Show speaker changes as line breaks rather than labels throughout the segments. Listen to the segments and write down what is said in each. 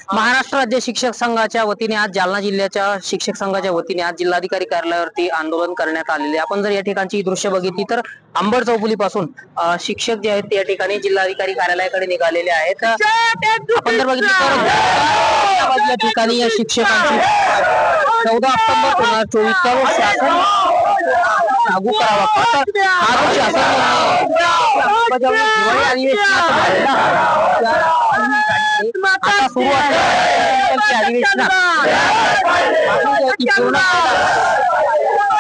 महाराष्ट्र राज्य शिक्षक संघाच्या वतीने आज जालना जिल्ह्याच्या शिक्षक संघाच्या वतीने आज जिल्हाधिकारी कार्यालयावरती आंदोलन करण्यात आलेले। आपण जर या ठिकाणची दृश्य बघितली तर अंबड चौफुली पासून शिक्षक जे आहेत त्या ठिकाणी जिल्हाधिकारी कार्यालयाकडे निघालेले आहेत। आपण जर बघितलं तर या ठिकाणी या शिक्षकांची 14 ऑक्टोबर 2024 शासन लागू करावा हा जो शासन हिवाळी अधिवेशनात आता सुरू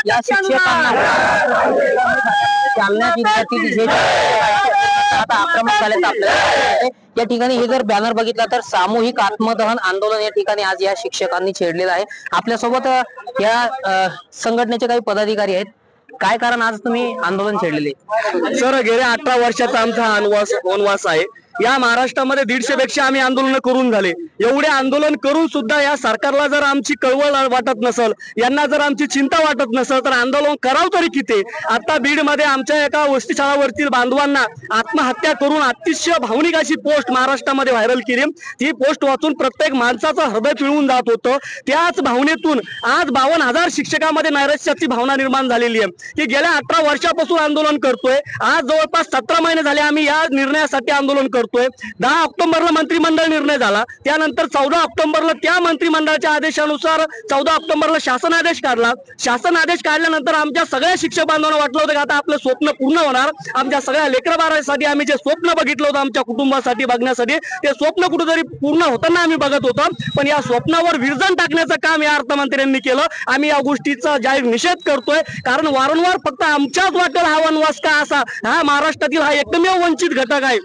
या शिक्षकांना जालना जिल्ह्यातील जे आता आक्रमक झाल्याचं आपल्याला या ठिकाणी हे जर बॅनर बघितला तर सामूहिक आत्मदहन आंदोलन या ठिकाणी आज या शिक्षकांनी छेडलेलं आहे। आपल्यासोबत या संघटनेचे काही पदाधिकारी आहेत। काय कारण आज तुम्ही आंदोलन छेडलेले?
सर, गेल्या 18 वर्षाचा आमचा वनवास आहे। या महाराष्ट्रामध्ये 150 पेक्षा आम्ही आंदोलन करून झाले। एवढे आंदोलन करून सुद्धा या सरकारला जर आमची कळवळ वाटत नसेल, यांना जर आमची चिंता वाटत नसेल तर आंदोलन करावं तरी किती। आता बीड मध्ये आमच्या एका वस्तीशाळावरतील बांधवांना आत्महत्या करून अतिशय भावनिक अशी पोस्ट महाराष्ट्रामध्ये व्हायरल केली। ती पोस्ट वाचून प्रत्येक माणसाचं हृदय पिळून जात होतं। त्याच भावनेतून आज 52,000 शिक्षकांमध्ये नैराश्याची भावना निर्माण झालेली आहे की गेल्या 18 वर्षापासून आंदोलन करतोय। आज जवळपास 17 महिने झाले आम्ही या निर्णयासाठी आंदोलन करतोय। 10 ऑक्टोबरला मंत्रिमंडळ निर्णय झाला, त्यानंतर 14 ऑक्टोबरला त्या मंत्रिमंडळाच्या आदेशानुसार 14 ऑक्टोबरला शासन आदेश काढला। शासन आदेश काढल्यानंतर आमच्या सगळ्या शिक्षक बांधवांना वाटलं होतं की आता आपलं स्वप्न पूर्ण होणार। आमच्या सगळ्या लेकरबाळांसाठी आम्ही जे स्वप्न बघितलं होतं आमच्या कुटुंबासाठी बघण्यासाठी, ते स्वप्न कुठेतरी पूर्ण होताना आम्ही बघत होतो। पण या स्वप्नावर विरजण टाकण्याचं काम या अर्थमंत्र्यांनी केलं। आम्ही या गोष्टीचा जाहीर निषेध करतोय, कारण वारंवार फक्त आमच्याच वाटेल हा वनवास का असा, हा महाराष्ट्रातील हा एकमेव वंचित घटक आहे।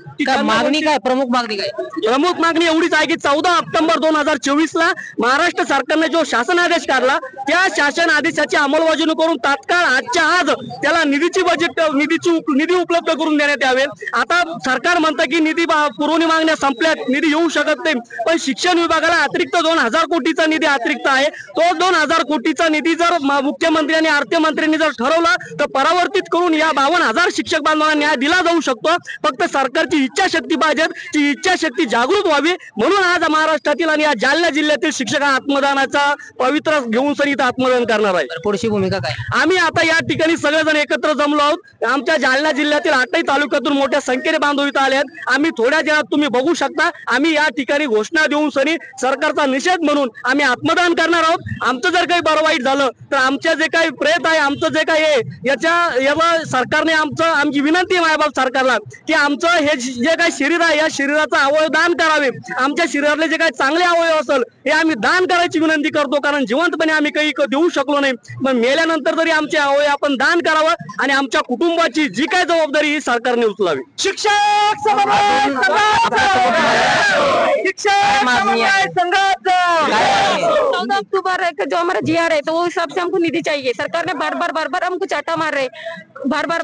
मागणी काय, प्रमुख मागणी काय?
प्रमुख मागणी एवढीच आहे की 14 ऑक्टोबर 2024 ला महाराष्ट्र सरकारने जो शासन आदेश काढला त्या शासन आदेशाची अंमलबजावणी करून तात्काळ आजच्या आज त्याला निधी उपलब्ध करून देण्यात यावे। आता सरकार म्हणतं की निधी पुरवणी मागण्या संपल्यात, निधी येऊ शकत नाही, पण शिक्षण विभागाला अतिरिक्त 2,000 कोटीचा निधी अतिरिक्त आहे। तो 2,000 कोटीचा निधी जर मुख्यमंत्री आणि अर्थमंत्र्यांनी जर ठरवला तर परावर्तित करून या 52,000 शिक्षक बांधवांना न्याय दिला जाऊ शकतो। फक्त सरकारची इच्छाशक्ती पाहिजे, ती इच्छाशक्ती जागृत व्हावी, म्हणून आज महाराष्ट्रातील आणि या जालना जिल्ह्यातील शिक्षक आत्मदानाचा पवित्र घेऊन सर इथं आत्मदान करणार आहे।
पुढची भूमिका काय?
आम्ही आता या ठिकाणी सगळेजण एकत्र जमलो आहोत। आमच्या जालना जिल्ह्यातील 8ही तालुक्यातून मोठ्या संख्येने बांधव इथं आले आहेत। आम्ही थोड्या वेळात तुम्ही बघू शकता आम्ही या ठिकाणी घोषणा देऊन सरी सरकारचा निषेध म्हणून आम्ही आत्मदान करणार आहोत। आमचं जर काही बरं वाईट झालं तर आमच्या जे काही प्रयत्न आहे, आमचं जे काही आहे याला सरकारने आमची विनंती आहे मायबाप सरकारला की आमचं हे जे काही शरीर आहे या शरीराचा अवयव दान करावे। आमच्या शरीरातले जे काही चांगले अवयव असेल हे आम्ही दान करायची विनंती करतो, कारण जिवंतपणे आम्ही काही देऊ शकलो नाही, पण मेल्यानंतर तरी आमचे अवयव आपण दान करावं आणि आमच्या कुटुंबाची जी काही जबाबदारी ही सरकारने उचलावी। शिक्षक
अक्टूबर जो हमारा जीआर है तो वो हिसाब से हमको निधि चाहिए। सरकार ने बार बार हमको चाटा मार रहे, बार बार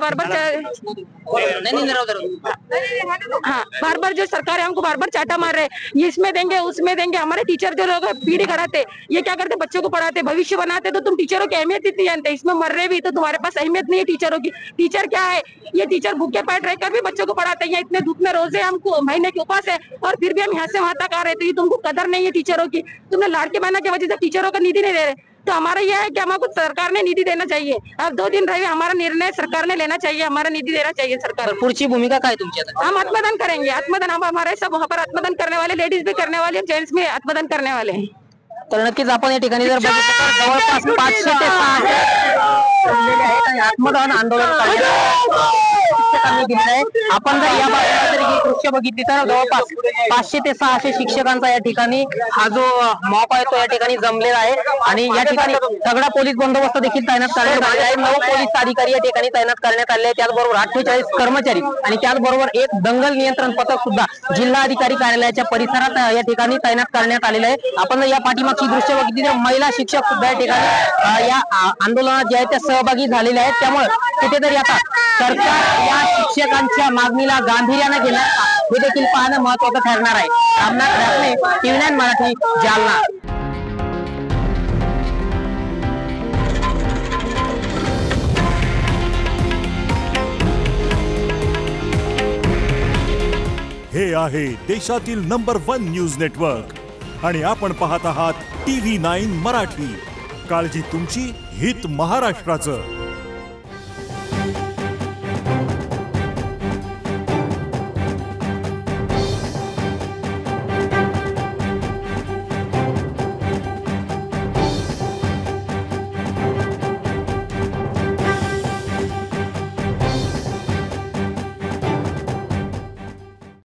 हाँ बार बार जो सरकार है हमको बार बार चाटा मार रहे, इसमें देंगे उसमें देंगे। हमारे टीचर जो लोग पीढ़ी कराते ये क्या करते, बच्चों को पढ़ाते, भविष्य बनाते, तो तुम टीचरों की अहमियत इतनी जानते, इसमें मर रहे भी तो तुम्हारे पास अहमियत नहीं है टीचरों की। टीचर क्या है, ये टीचर भूखे पेट रहकर भी बच्चों को पढ़ाते हैं। इतने धूप में रोजे हमको महीने के उपास है और फिर भी हम यहाँ से वहां तक आ रहे, तो ये तुमको कदर नहीं है टीचरों की। तुमने लाड़के बहना की वजह से टीचरों का निधि नहीं दे रहे, तो हमारा यह है कि हमको सरकार ने निधि देना चाहिए। अब 2 दिन रहे, हमारा निर्णय सरकार ने लेना चाहिए, हमारा निधि देना चाहिए सरकार।
पुढची भूमिका काय तुमची आता?
हम आत्मदान करेंगे, आत्मदान हम हमारे सब वहाँ पर आत्मदान करने वाले, लेडीज भी करने वाले, जेंट्स भी आत्मदान करने वाले हैं।
तर नक्कीच आपण या ठिकाणी जर बघितलं तर जवळपास 500 ते 600 आत्मदहन आंदोलन शिक्षकांनी दिलेलं आहे। आपण जर या बाजूला जर ही दृश्य बघितली तर जवळपास 500 ते 600 शिक्षकांचा या ठिकाणी हा जो मॉप आहे तो या ठिकाणी जमलेला आहे आणि या ठिकाणी सगळा पोलीस बंदोबस्त देखील तैनात करण्यात आले आहे। 9 पोलीस अधिकारी या ठिकाणी तैनात करण्यात आले आहेत, त्याचबरोबर 48 कर्मचारी आणि त्याचबरोबर एक दंगल नियंत्रण पथक सुद्धा जिल्हाधिकारी कार्यालयाच्या परिसरात या ठिकाणी तैनात करण्यात आलेलं आहे। आपण या पाठीमागची दृश्य बघितली तर महिला शिक्षक सुद्धा या ठिकाणी या आंदोलनात जे आहे त्या सहभागी झालेले आहेत। त्यामुळे कुठेतरी आता सरकार या शिक्षकांच्या मागणीला गांभीर्याने घेणार हे देखील पाहणं महत्त्वाचं ठरणार आहे। रामनाथ राखणे, TV9 मराठी, जालना।
हे आहे देशातील नंबर 1 न्यूज नेटवर्क आणि आपण पाहत आहात TV9 मराठी. काळजी तुमची, हित महाराष्ट्राचं.